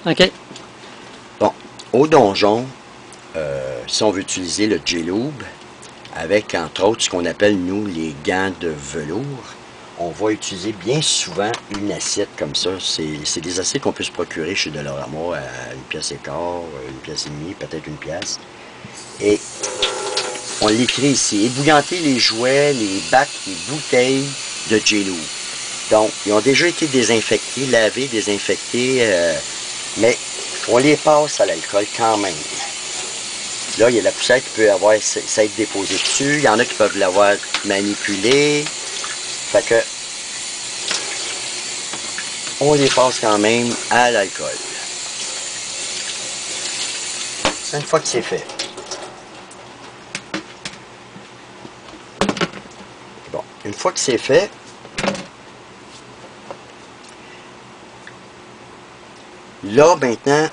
OK. Bon, au donjon, si on veut utiliser le J-Lube, avec entre autres ce qu'on appelle nous les gants de velours, on va utiliser bien souvent une assiette comme ça. C'est des assiettes qu'on peut se procurer chez Dollarama à une pièce et quart, une pièce et demie, peut-être une pièce. Et on l'écrit ici, ébouillanter les jouets, les bacs, les bouteilles de J-Lube. Donc, ils ont déjà été désinfectés, lavés, désinfectés, mais on les passe à l'alcool quand même. Là, il y a la poussière qui peut avoir s'être déposée dessus. Il y en a qui peuvent l'avoir manipulée. Fait que on les passe quand même à l'alcool. Une fois que c'est fait. Bon, une fois que c'est fait, là, maintenant,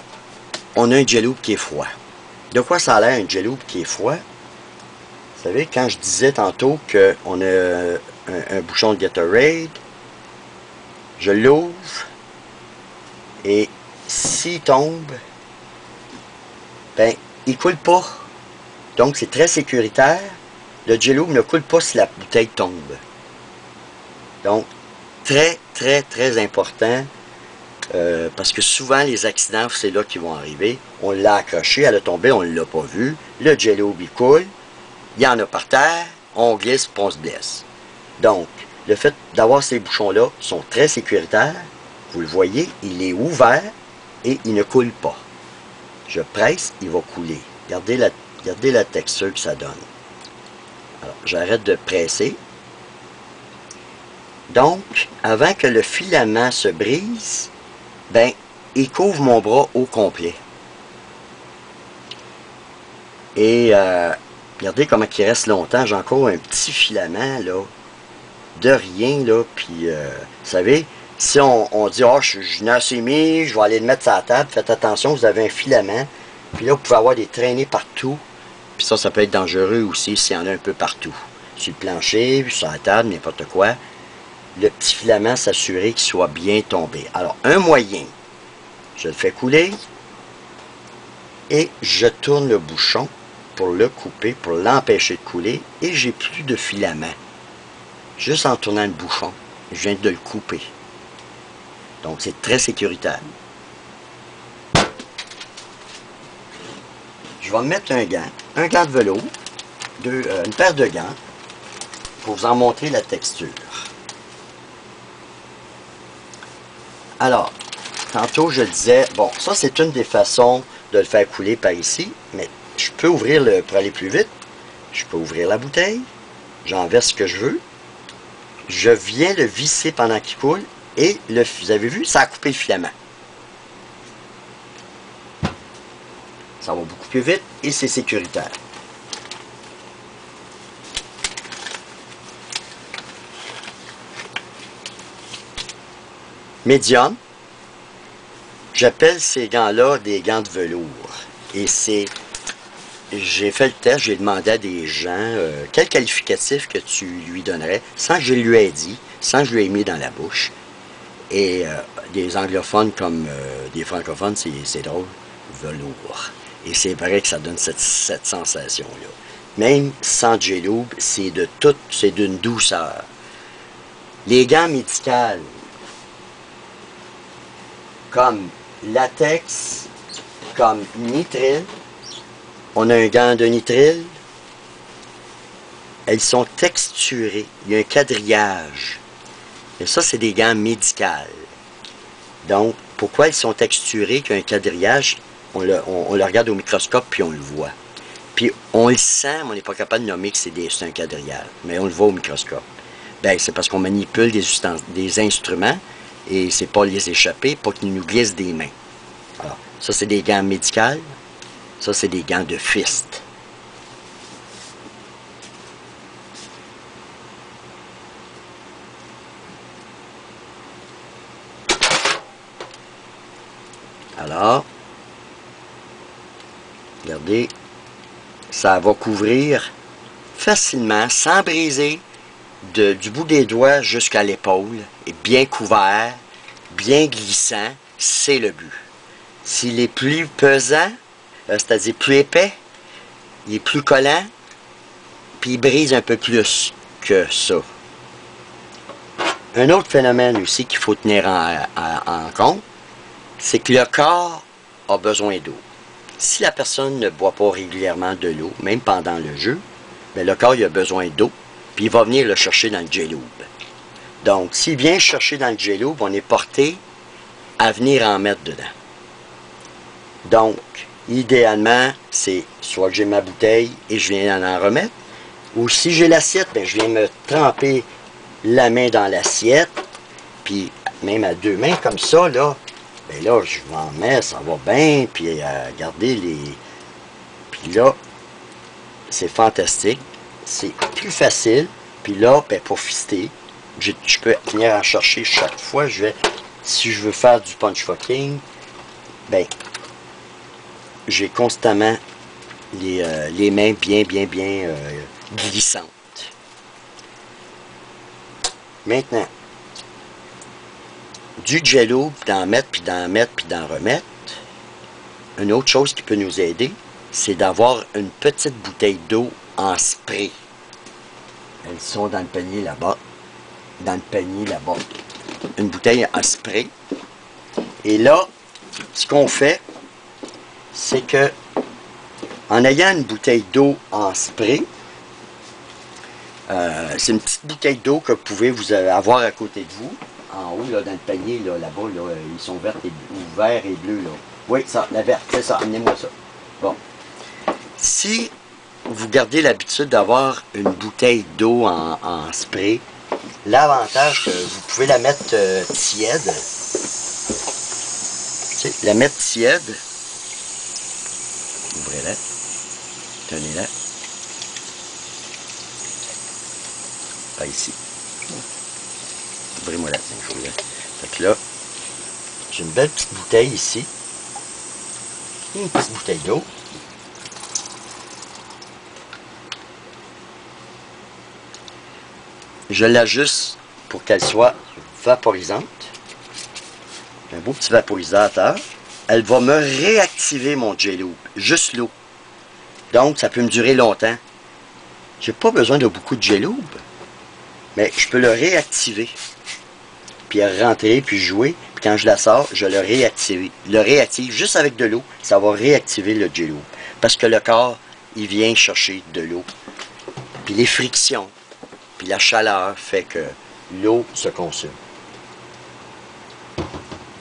on a un J-Lube qui est froid. De quoi ça a l'air un J-Lube qui est froid? Vous savez, quand je disais tantôt qu'on a un bouchon de Gatorade, je l'ouvre et s'il tombe, ben, il coule pas. Donc, c'est très sécuritaire. Le J-Lube ne coule pas si la bouteille tombe. Donc, très, très, très important. Parce que souvent, les accidents, c'est là qu'ils vont arriver. On l'a accroché, elle a tombé, on ne l'a pas vu. Le J-Lube, il coule. Il y en a par terre. On glisse, puis on se blesse. Donc, le fait d'avoir ces bouchons-là sont très sécuritaires. Vous le voyez, il est ouvert et il ne coule pas. Je presse, il va couler. Regardez la texture que ça donne. Alors, j'arrête de presser. Donc, avant que le filament se brise, ben, il couvre mon bras au complet. Et regardez comment il reste longtemps. J'ai encore un petit filament, là, de rien, là. Puis, vous savez, si on dit, oh, je n'ai assez mis, je vais aller le mettre sur la table, faites attention, vous avez un filament. Puis là, vous pouvez avoir des traînées partout. Puis ça peut être dangereux aussi s'il y en a un peu partout. Sur le plancher, sur la table, n'importe quoi. Le petit filament, s'assurer qu'il soit bien tombé. Alors, un moyen, je le fais couler et je tourne le bouchon pour le couper, pour l'empêcher de couler et j'ai plus de filament. Juste en tournant le bouchon, je viens de le couper. Donc, c'est très sécuritaire. Je vais me mettre un gant de velours, une paire de gants, pour vous en montrer la texture. Alors, tantôt je disais, bon, ça c'est une des façons de le faire couler par ici, mais je peux ouvrir pour aller plus vite, je peux ouvrir la bouteille, j'en verse ce que je veux, je viens le visser pendant qu'il coule, et vous avez vu, ça a coupé le filament. Ça va beaucoup plus vite et c'est sécuritaire. Médium. J'appelle ces gants-là des gants de velours. Et j'ai fait le test, j'ai demandé à des gens quel qualificatif que tu lui donnerais, sans que je lui ai dit, sans que je lui ai mis dans la bouche. Et des anglophones comme des francophones, c'est drôle, velours. Et c'est vrai que ça donne cette sensation-là. Même sans J-Lube, c'est d'une douceur. Les gants médicaux, comme latex, comme nitrile, on a un gant de nitrile, elles sont texturées, il y a un quadrillage. Et ça, c'est des gants médicaux. Donc, pourquoi ils sont texturés, qu'il y a un quadrillage? On le regarde au microscope, puis on le voit. Puis, on le sent, mais on n'est pas capable de nommer que c'est un quadrillage. Mais on le voit au microscope. Ben, c'est parce qu'on manipule des instruments, et c'est pas les échapper, pas qu'ils nous glissent des mains. Alors, ça, c'est des gants médicaux. Ça, c'est des gants de fist. Alors, regardez, ça va couvrir facilement, sans briser, du bout des doigts jusqu'à l'épaule, et bien couvert, bien glissant, c'est le but. S'il est plus pesant, c'est-à-dire plus épais, il est plus collant, puis il brise un peu plus que ça. Un autre phénomène aussi qu'il faut tenir en compte, c'est que le corps a besoin d'eau. Si la personne ne boit pas régulièrement de l'eau, même pendant le jeu, bien, le corps il a besoin d'eau, puis il va venir le chercher dans le J-Lube. Donc, s'il vient chercher dans le J-Lube, on est porté à venir en mettre dedans. Donc, idéalement, c'est soit que j'ai ma bouteille et je viens en remettre, ou si j'ai l'assiette, bien, je viens me tremper la main dans l'assiette, puis même à deux mains comme ça, là, bien là, je m'en mets, ça va bien, puis regardez les... Puis là, c'est fantastique, c'est plus facile, puis là, bien, pour fister, je peux venir en chercher chaque fois, si je veux faire du punch fucking, ben j'ai constamment les mains bien glissantes. Maintenant, du J-Lube, d'en mettre, puis d'en mettre, puis d'en remettre, une autre chose qui peut nous aider, c'est d'avoir une petite bouteille d'eau en spray. Elles sont dans le panier là-bas. Dans le panier là-bas. Une bouteille en spray. Et là, ce qu'on fait, c'est que en ayant une bouteille d'eau en spray, c'est une petite bouteille d'eau que vous pouvez avoir à côté de vous, en haut, là, dans le panier, là-bas, là, ils sont verts ou verts et bleus, là. Oui, ça, la verte, c'est ça, amenez-moi ça. Bon. Si vous gardez l'habitude d'avoir une bouteille d'eau en spray, l'avantage que vous pouvez la mettre tiède, la mettre tiède, ouvrez-la, tenez-la, pas ici, ouvrez-moi la tienne, fait que là, j'ai une belle petite bouteille ici, une petite bouteille d'eau, je l'ajuste pour qu'elle soit vaporisante. Un beau petit vaporisateur. Elle va me réactiver mon J-Lube. Juste l'eau. Donc, ça peut me durer longtemps. J'ai pas besoin de beaucoup de J-Lube. Mais je peux le réactiver. Puis rentrer, puis jouer. Puis quand je la sors, je le réactive. Le réactive juste avec de l'eau. Ça va réactiver le J-Lube. Parce que le corps, il vient chercher de l'eau. Puis les frictions. Puis la chaleur fait que l'eau se consomme.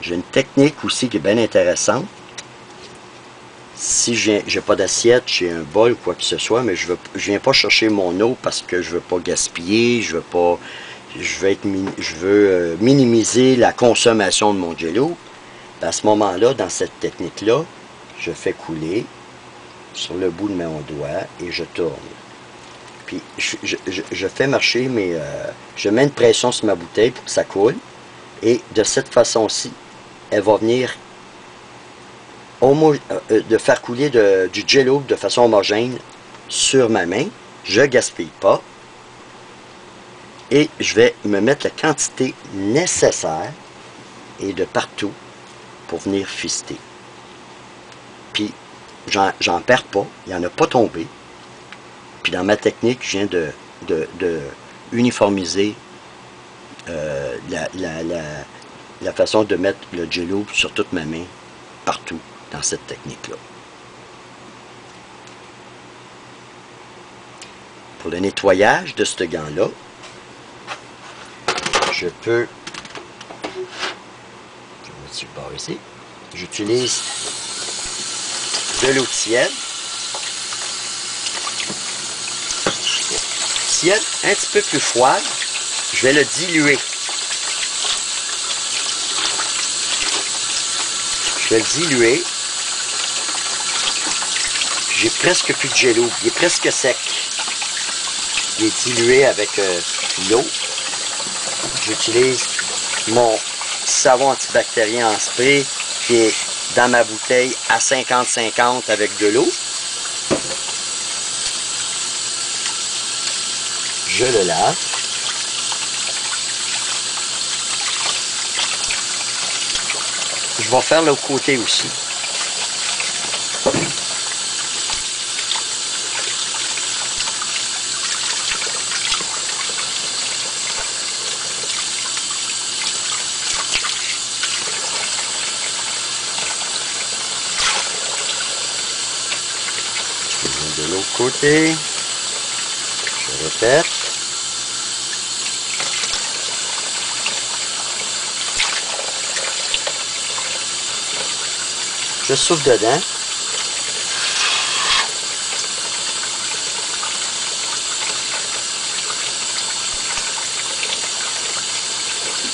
J'ai une technique aussi qui est bien intéressante. Si j'ai pas d'assiette, j'ai un bol ou quoi que ce soit, mais je viens pas chercher mon eau parce que je veux pas gaspiller, je veux minimiser la consommation de mon J-Lube. À ce moment-là, dans cette technique-là, je fais couler sur le bout de mon doigt et je tourne. Puis je fais marcher, mais je mets une pression sur ma bouteille pour que ça coule. Et de cette façon-ci, elle va venir de faire couler du J-Lube de façon homogène sur ma main. Je ne gaspille pas. Et je vais me mettre la quantité nécessaire et de partout pour venir fister. Puis, j'en perds pas. Il n'y en a pas tombé. Puis dans ma technique, je viens de uniformiser la façon de mettre le J-Lube sur toute ma main, partout, dans cette technique-là. Pour le nettoyage de ce gant-là, je peux, je vais mettre sur le bord ici, j'utilise de l'eau tiède. Tiède, un petit peu plus froide, je vais le diluer. Je vais le diluer. J'ai presque plus de J-Lube. Il est presque sec. Il est dilué avec l'eau. J'utilise mon savon antibactérien en spray qui est dans ma bouteille à 50-50 avec de l'eau. Je le lave. Je vais faire l'autre côté aussi. De l'autre côté, je répète. Je souffle dedans.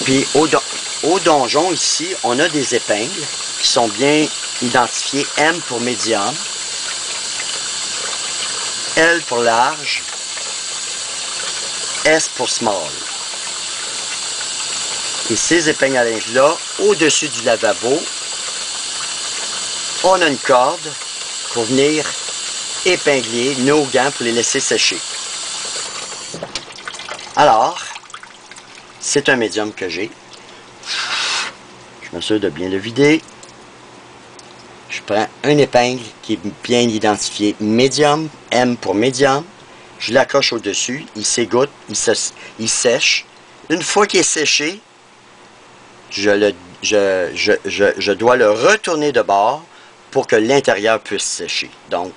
Puis au donjon ici, on a des épingles qui sont bien identifiées. M pour médium, L pour large, S pour small. Et ces épingles à linge-là, au-dessus du lavabo, on a une corde pour venir épingler nos gants pour les laisser sécher. Alors, c'est un médium que j'ai. Je m'assure de bien le vider. Je prends une épingle qui est bien identifiée médium, M pour médium. Je l'accroche au-dessus, il s'égoutte, il sèche. Une fois qu'il est séché, je dois le retourner de bord pour que l'intérieur puisse sécher. Donc,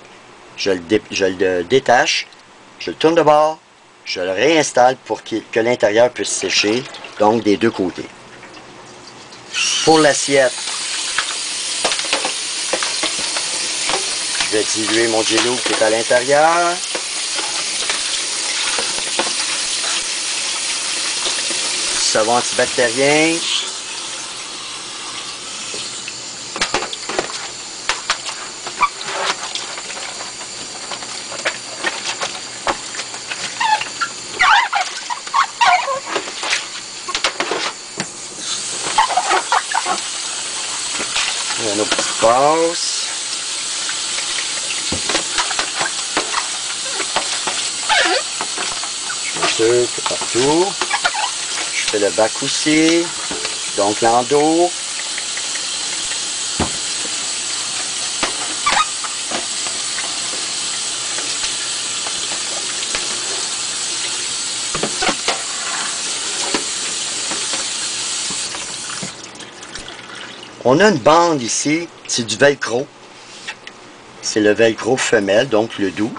je le détache, je le tourne de bord, je le réinstalle pour que l'intérieur puisse sécher, donc des deux côtés. Pour l'assiette, je vais diluer mon jello qui est à l'intérieur. Savon antibactérien. Nos petites passes. Je m'assure que partout. Je fais le bac aussi. Donc l'endos. On a une bande ici, c'est du velcro. C'est le velcro femelle, donc le doux,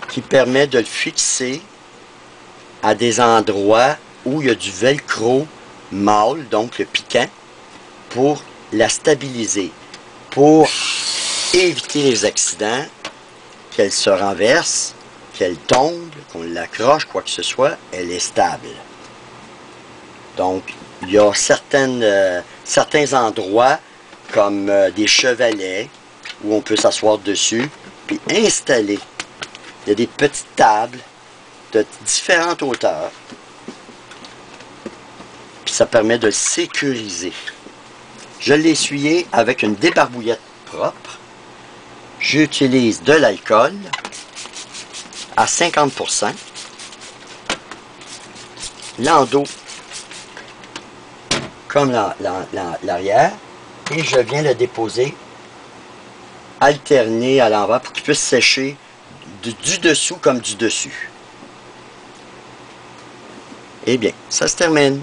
qui permet de le fixer à des endroits où il y a du velcro mâle, donc le piquant, pour la stabiliser, pour éviter les accidents, qu'elle se renverse, qu'elle tombe, qu'on l'accroche, quoi que ce soit, elle est stable. Donc, il y a certains endroits, comme des chevalets, où on peut s'asseoir dessus, puis installer. Il y a des petites tables de différentes hauteurs. Puis ça permet de le sécuriser. Je l'ai essuyé avec une débarbouillette propre. J'utilise de l'alcool à 50%. L'endos comme l'arrière, et je viens le déposer alterné à l'envers pour qu'il puisse sécher du dessous comme du dessus. Eh bien, ça se termine.